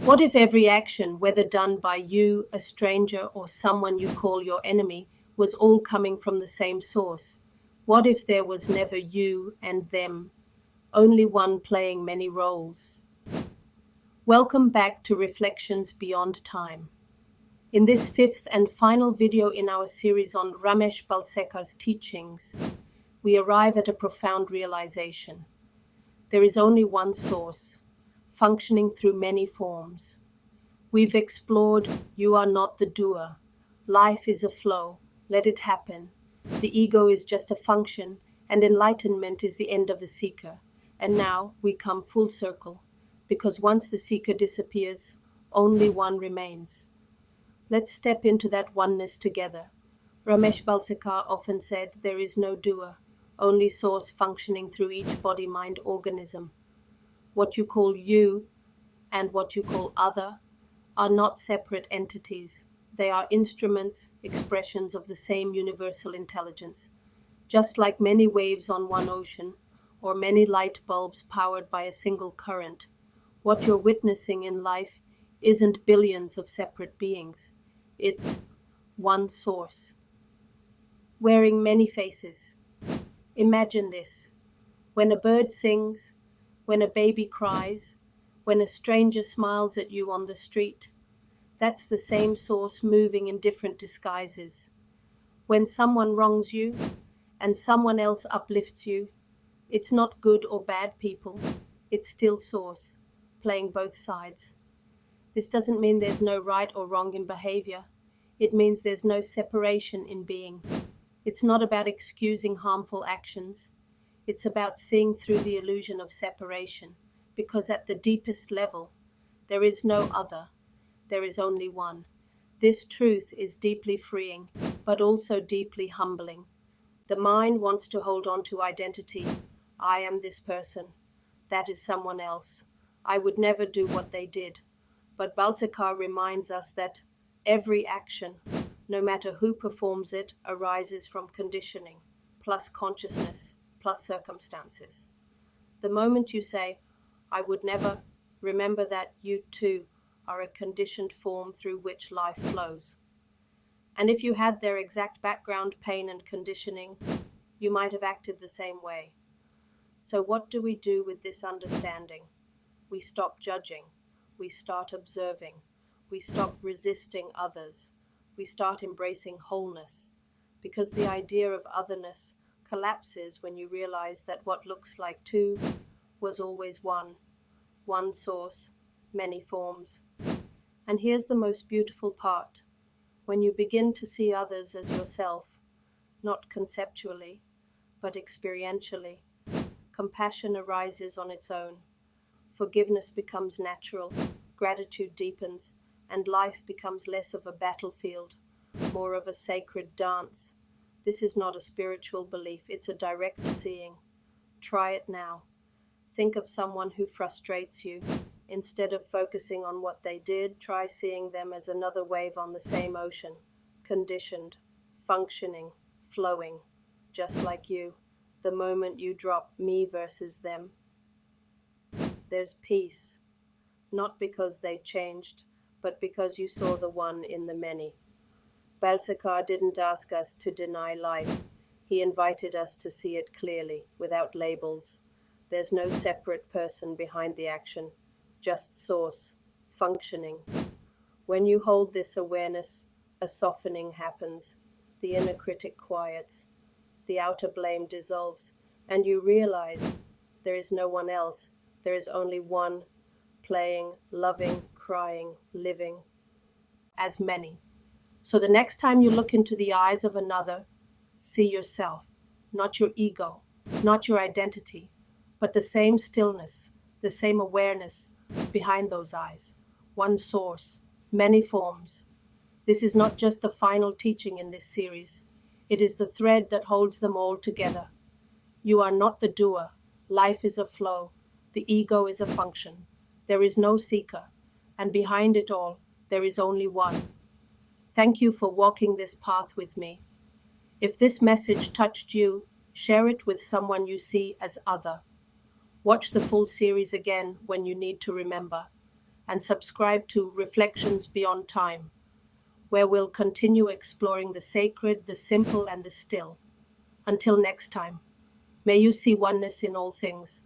What if every action, whether done by you, a stranger, or someone you call your enemy, was all coming from the same source? What if there was never you and them, only one playing many roles? Welcome back to Reflections Beyond Time. In this fifth and final video in our series on Ramesh Balsekar's teachings, we arrive at a profound realization. There is only one source, functioning through many forms. We've explored you are not the doer. Life is a flow. Let it happen. The ego is just a function, and enlightenment is the end of the seeker. And now we come full circle, because once the seeker disappears, only one remains. Let's step into that oneness together. Ramesh Balsekar often said there is no doer, only source functioning through each body-mind organism. What you call you and what you call other are not separate entities. They are instruments, expressions of the same universal intelligence. Just like many waves on one ocean, or many light bulbs powered by a single current, what you're witnessing in life isn't billions of separate beings. It's one source, wearing many faces. Imagine this. When a bird sings, when a baby cries, when a stranger smiles at you on the street, that's the same source moving in different disguises. When someone wrongs you and someone else uplifts you, it's not good or bad people, it's still source, playing both sides. This doesn't mean there's no right or wrong in behavior. It means there's no separation in being. It's not about excusing harmful actions. It's about seeing through the illusion of separation, because at the deepest level, there is no other. There is only one. This truth is deeply freeing, but also deeply humbling. The mind wants to hold on to identity. I am this person. That is someone else. I would never do what they did. But Balsekar reminds us that every action, no matter who performs it, arises from conditioning, plus consciousness, plus circumstances. The moment you say, I would never, remember that you too are a conditioned form through which life flows. And if you had their exact background, pain and conditioning, you might have acted the same way. So what do we do with this understanding? We stop judging. We start observing. We stop resisting others. We start embracing wholeness, because the idea of otherness collapses when you realize that what looks like two was always one source, many forms. And here's the most beautiful part. When you begin to see others as yourself, not conceptually, but experientially, compassion arises on its own. Forgiveness becomes natural, gratitude deepens, and life becomes less of a battlefield, more of a sacred dance. This is not a spiritual belief, it's a direct seeing. Try it now. Think of someone who frustrates you. Instead of focusing on what they did, try seeing them as another wave on the same ocean, conditioned, functioning, flowing, just like you. The moment you drop me versus them, there's peace, not because they changed, but because you saw the one in the many. Balsekar didn't ask us to deny life. He invited us to see it clearly, without labels. There's no separate person behind the action, just source, functioning. When you hold this awareness, a softening happens. The inner critic quiets. The outer blame dissolves, and you realize there is no one else. There is only one, playing, loving, crying, living, as many. So the next time you look into the eyes of another, see yourself, not your ego, not your identity, but the same stillness, the same awareness behind those eyes. One source, many forms. This is not just the final teaching in this series. It is the thread that holds them all together. You are not the doer. Life is a flow. The ego is a function. There is no seeker, and behind it all, there is only one. Thank you for walking this path with me. If this message touched you, share it with someone you see as other. Watch the full series again when you need to remember. and subscribe to Reflections Beyond Time, where we'll continue exploring the sacred, the simple, and the still. Until next time, may you see oneness in all things.